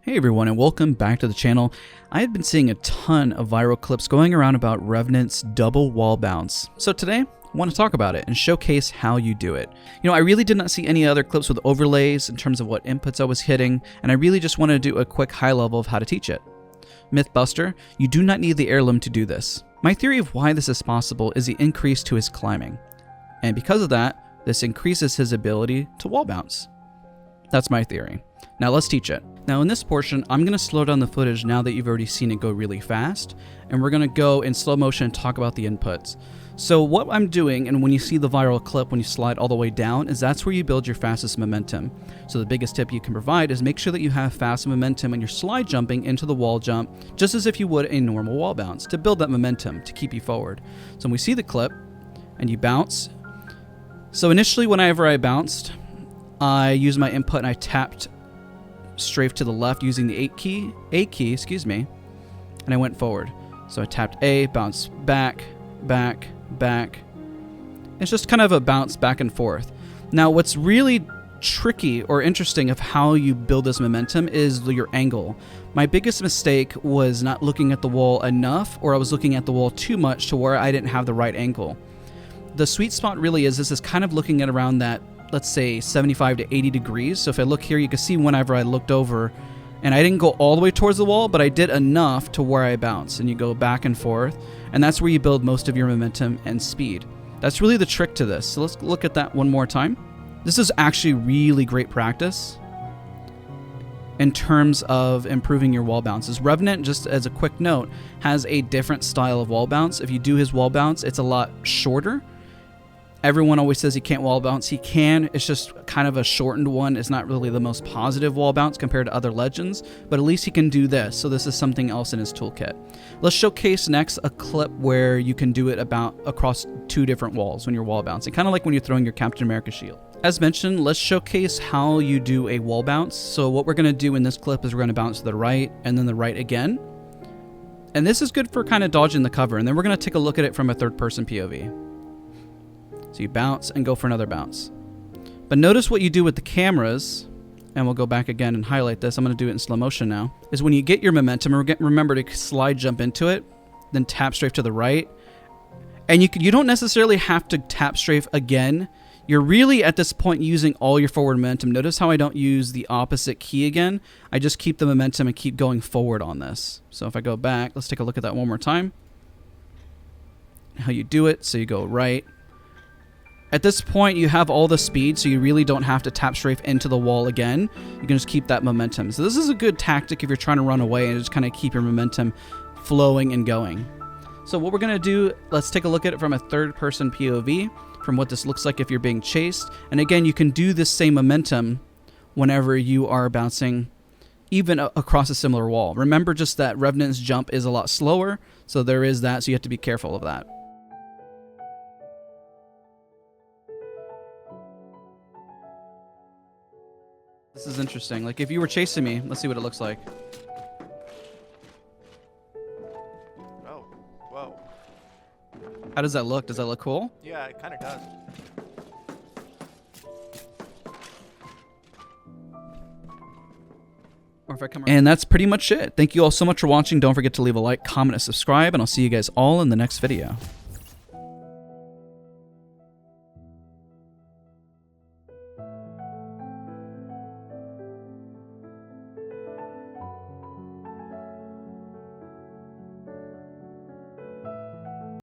Hey everyone, and welcome back to the channel. I have been seeing a ton of viral clips going around about Revenant's double wall bounce. So today, I want to talk about it and showcase how you do it. You know, I really did not see any other clips with overlays in terms of what inputs I was hitting, and I really just wanted to do a quick high level of how to teach it. Mythbuster, you do not need the heirloom to do this. My theory of why this is possible is the increase to his climbing. And because of that, this increases his ability to wall bounce. That's my theory. Now let's teach it. Now in this portion, I'm going to slow down the footage now that you've already seen it go really fast, and we're going to go in slow motion and talk about the inputs. So what I'm doing, and when you see the viral clip when you slide all the way down, is that's where you build your fastest momentum. So the biggest tip you can provide is make sure that you have fast momentum when you're slide jumping into the wall jump, just as if you would a normal wall bounce, to build that momentum to keep you forward. So when we see the clip and you bounce, so initially whenever I bounced, I used my input and I tapped strafe to the left using the A key, and I went forward. So I tapped A, bounced back, back, back. It's just kind of a bounce back and forth. Now what's really tricky or interesting of how you build this momentum is your angle. My biggest mistake was not looking at the wall enough, or I was looking at the wall too much to where I didn't have the right angle. The sweet spot really is this is kind of looking at around that, let's say 75 to 80 degrees. So if I look here, you can see whenever I looked over, and I didn't go all the way towards the wall, but I did enough to where I bounce, and you go back and forth, and that's where you build most of your momentum and speed. That's really the trick to this. So let's look at that one more time. This is actually really great practice in terms of improving your wall bounces. Revenant, just as a quick note, has a different style of wall bounce. If you do his wall bounce, it's a lot shorter. Everyone always says he can't wall bounce. He can. It's just kind of a shortened one. It's not really the most positive wall bounce compared to other legends, but at least he can do this. So this is something else in his toolkit. Let's showcase next a clip where you can do it about across two different walls when you're wall bouncing, kind of like when you're throwing your Captain America shield. As mentioned, let's showcase how you do a wall bounce. So what we're going to do in this clip is we're going to bounce to the right and then the right again. And this is good for kind of dodging the cover. And then we're going to take a look at it from a third-person POV. So you bounce and go for another bounce. But notice what you do with the cameras, and we'll go back again and highlight this. I'm going to do it in slow motion now. Is when you get your momentum, remember to slide jump into it, then tap strafe to the right. And you don't necessarily have to tap strafe again. You're really at this point using all your forward momentum. Notice how I don't use the opposite key again. I just keep the momentum and keep going forward on this. So if I go back, let's take a look at that one more time. How you do it. So you go right. At this point, you have all the speed, so you really don't have to tap strafe into the wall again. You can just keep that momentum. So this is a good tactic if you're trying to run away and just kind of keep your momentum flowing and going. So what we're going to do, let's take a look at it from a third-person POV, from what this looks like if you're being chased. And again, you can do this same momentum whenever you are bouncing even across a similar wall. Remember just that Revenant's jump is a lot slower, so there is that, so you have to be careful of that. This is interesting. Like if you were chasing me, let's see what it looks like. Oh, whoa. How does that look? Does that look cool? Yeah, it kind of does. Or if I come around. And that's pretty much it. Thank you all so much for watching. Don't forget to leave a like, comment, and subscribe, and I'll see you guys all in the next video.